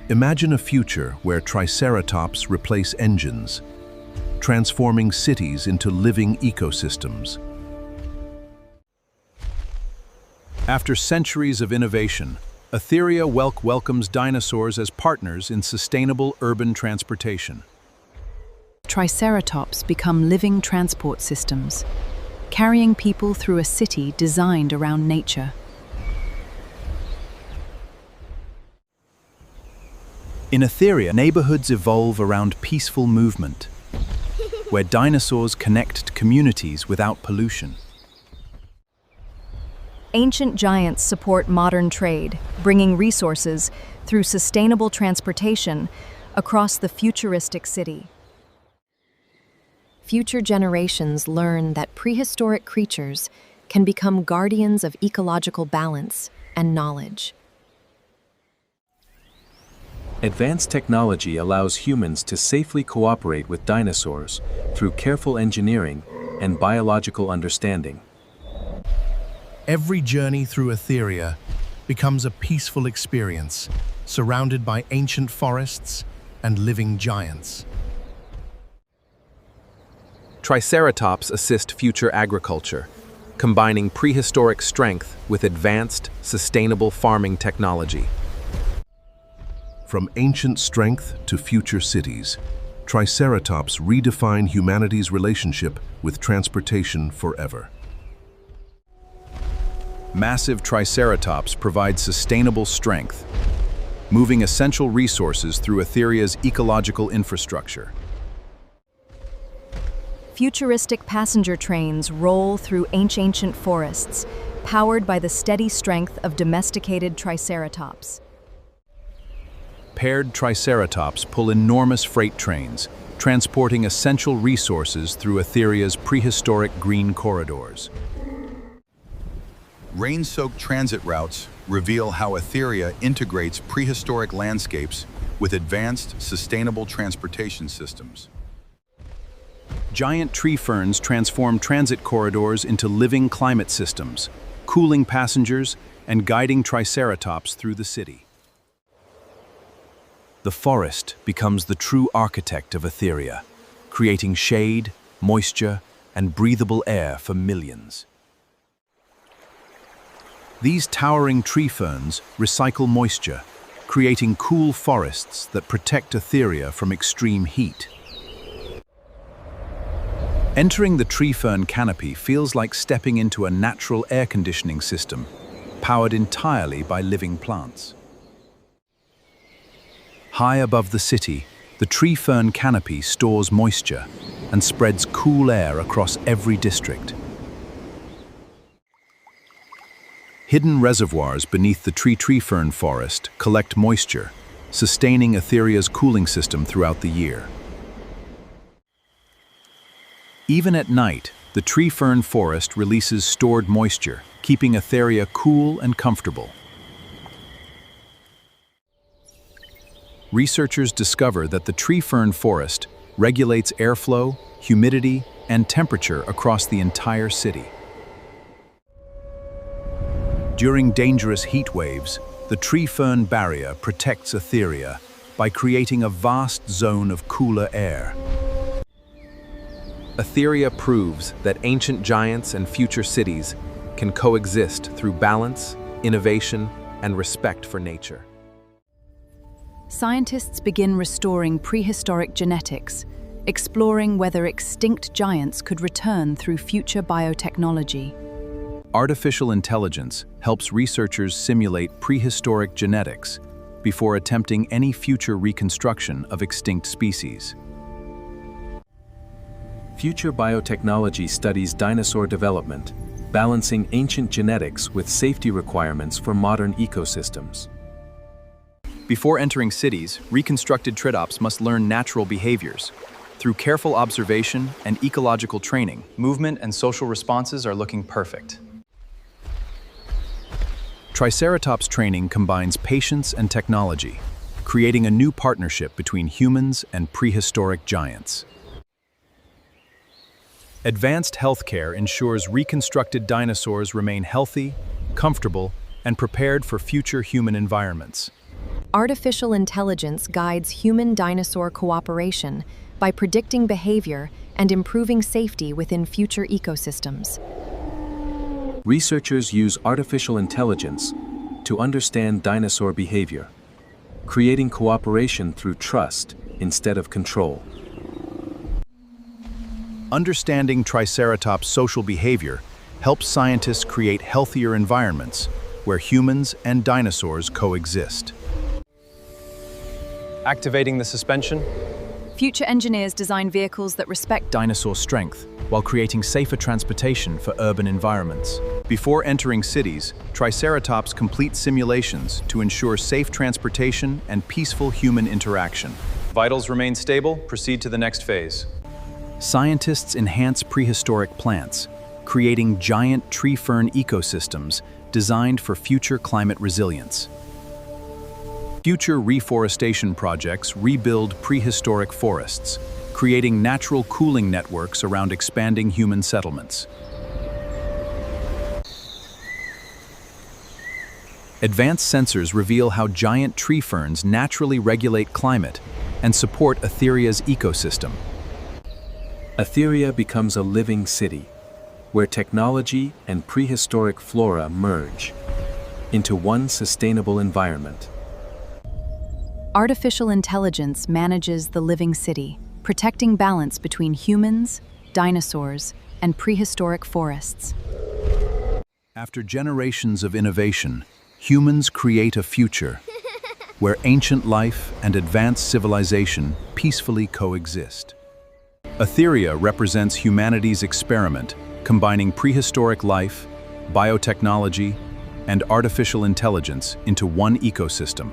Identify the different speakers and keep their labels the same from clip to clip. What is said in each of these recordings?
Speaker 1: Imagine a future where Triceratops replace engines, transforming cities into living ecosystems. After centuries of innovation, Aetheria welcomes dinosaurs as partners in sustainable urban transportation.
Speaker 2: Triceratops become living transport systems, carrying people through a city designed around nature.
Speaker 3: In Aetheria, neighborhoods evolve around peaceful movement, where dinosaurs connect communities without pollution.
Speaker 4: Ancient giants support modern trade, bringing resources through sustainable transportation across the futuristic city. Future generations learn that prehistoric creatures can become guardians of ecological balance and knowledge.
Speaker 5: Advanced technology allows humans to safely cooperate with dinosaurs through careful engineering and biological understanding.
Speaker 1: Every journey through Aetheria becomes a peaceful experience, surrounded by ancient forests and living giants.
Speaker 6: Triceratops assist future agriculture, combining prehistoric strength with advanced, sustainable farming technology. From ancient strength to future cities, Triceratops redefine humanity's relationship with transportation forever.
Speaker 3: Massive Triceratops provide sustainable strength, moving essential resources through Aetheria's ecological infrastructure.
Speaker 4: Futuristic passenger trains roll through ancient forests, powered by the steady strength of domesticated Triceratops.
Speaker 3: Paired Triceratops pull enormous freight trains, transporting essential resources through Aetheria's prehistoric green corridors.
Speaker 7: Rain-soaked transit routes reveal how Aetheria integrates prehistoric landscapes with advanced, sustainable transportation systems.
Speaker 3: Giant tree ferns transform transit corridors into living climate systems, cooling passengers and guiding Triceratops through the city. The forest becomes the true architect of Aetheria, creating shade, moisture, and breathable air for millions. These towering tree ferns recycle moisture, creating cool forests that protect Aetheria from extreme heat. Entering the tree fern canopy feels like stepping into a natural air conditioning system, powered entirely by living plants. High above the city, the tree fern canopy stores moisture and spreads cool air across every district. Hidden reservoirs beneath the tree fern forest collect moisture, sustaining Aetheria's cooling system throughout the year. Even at night, the tree fern forest releases stored moisture, keeping Aetheria cool and comfortable. Researchers discover that the tree fern forest regulates airflow, humidity, and temperature across the entire city. During dangerous heat waves, the tree fern barrier protects Aetheria by creating a vast zone of cooler air.
Speaker 6: Aetheria proves that ancient giants and future cities can coexist through balance, innovation, and respect for nature.
Speaker 2: Scientists begin restoring prehistoric genetics, exploring whether extinct giants could return through future biotechnology.
Speaker 3: Artificial intelligence helps researchers simulate prehistoric genetics before attempting any future reconstruction of extinct species.
Speaker 5: Future biotechnology studies dinosaur development, balancing ancient genetics with safety requirements for modern ecosystems.
Speaker 3: Before entering cities, reconstructed Triceratops must learn natural behaviors. Through careful observation and ecological training, movement and social responses are looking perfect. Triceratops training combines patience and technology, creating a new partnership between humans and prehistoric giants. Advanced healthcare ensures reconstructed dinosaurs remain healthy, comfortable, and prepared for future human environments.
Speaker 4: Artificial intelligence guides human-dinosaur cooperation by predicting behavior and improving safety within future ecosystems.
Speaker 5: Researchers use artificial intelligence to understand dinosaur behavior, creating cooperation through trust instead of control.
Speaker 1: Understanding Triceratops' social behavior helps scientists create healthier environments where humans and dinosaurs coexist.
Speaker 3: Activating the suspension,
Speaker 2: Future engineers design vehicles that respect
Speaker 3: dinosaur strength, while creating safer transportation for urban environments.
Speaker 1: Before entering cities, Triceratops complete simulations to ensure safe transportation and peaceful human interaction.
Speaker 3: Vitals remain stable, proceed to the next phase.
Speaker 1: Scientists enhance prehistoric plants, creating giant tree fern ecosystems designed for future climate resilience. Future reforestation projects rebuild prehistoric forests, creating natural cooling networks around expanding human settlements. Advanced sensors reveal how giant tree ferns naturally regulate climate and support Aetheria's ecosystem.
Speaker 5: Aetheria becomes a living city, where technology and prehistoric flora merge into one sustainable environment.
Speaker 2: Artificial intelligence manages the living city, protecting balance between humans, dinosaurs, and prehistoric forests.
Speaker 1: After generations of innovation, humans create a future where ancient life and advanced civilization peacefully coexist. Aetheria represents humanity's experiment, combining prehistoric life, biotechnology, and artificial intelligence into one ecosystem.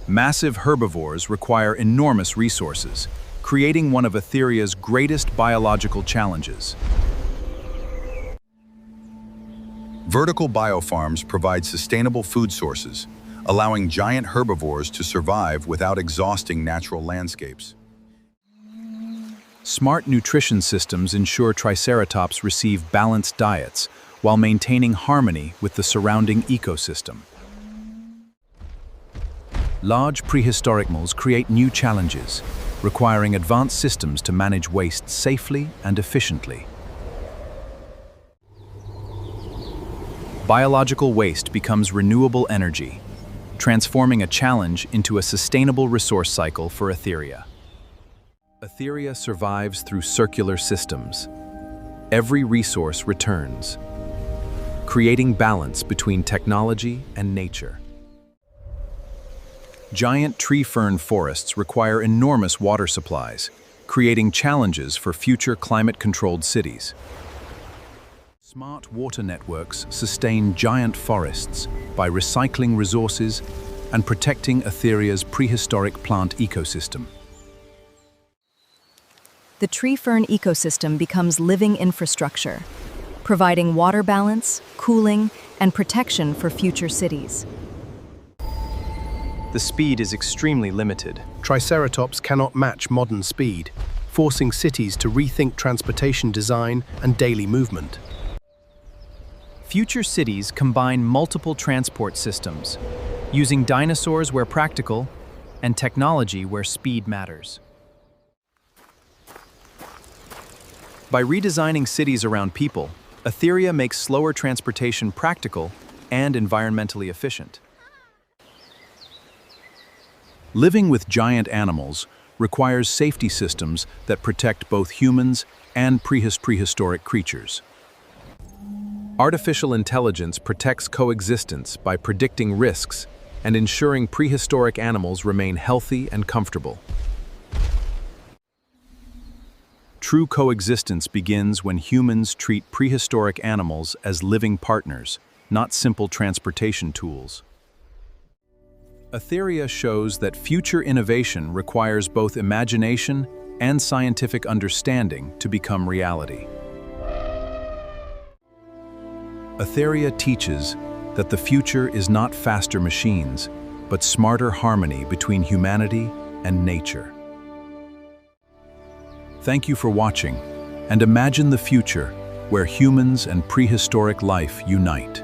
Speaker 1: Massive herbivores require enormous resources, creating one of Aetheria's greatest biological challenges.
Speaker 7: Vertical biofarms provide sustainable food sources, allowing giant herbivores to survive without exhausting natural landscapes.
Speaker 1: Smart nutrition systems ensure Triceratops receive balanced diets while maintaining harmony with the surrounding ecosystem. Large prehistoric animals create new challenges, requiring advanced systems to manage waste safely and efficiently. Biological waste becomes renewable energy, transforming a challenge into a sustainable resource cycle for Aetheria. Aetheria survives through circular systems. Every resource returns, creating balance between technology and nature. Giant tree fern forests require enormous water supplies, creating challenges for future climate-controlled cities. Smart water networks sustain giant forests by recycling resources and protecting Aetheria's prehistoric plant ecosystem.
Speaker 4: The tree fern ecosystem becomes living infrastructure, providing water balance, cooling, and protection for future cities.
Speaker 3: The speed is extremely limited.
Speaker 1: Triceratops cannot match modern speed, forcing cities to rethink transportation design and daily movement.
Speaker 3: Future cities combine multiple transport systems, using dinosaurs where practical and technology where speed matters. By redesigning cities around people, Aetheria makes slower transportation practical and environmentally efficient.
Speaker 1: Living with giant animals requires safety systems that protect both humans and prehistoric creatures. Artificial intelligence protects coexistence by predicting risks and ensuring prehistoric animals remain healthy and comfortable. True coexistence begins when humans treat prehistoric animals as living partners, not simple transportation tools. Aetheria shows that future innovation requires both imagination and scientific understanding to become reality. Aetheria teaches that the future is not faster machines, but smarter harmony between humanity and nature. Thank you for watching, and imagine the future where humans and prehistoric life unite.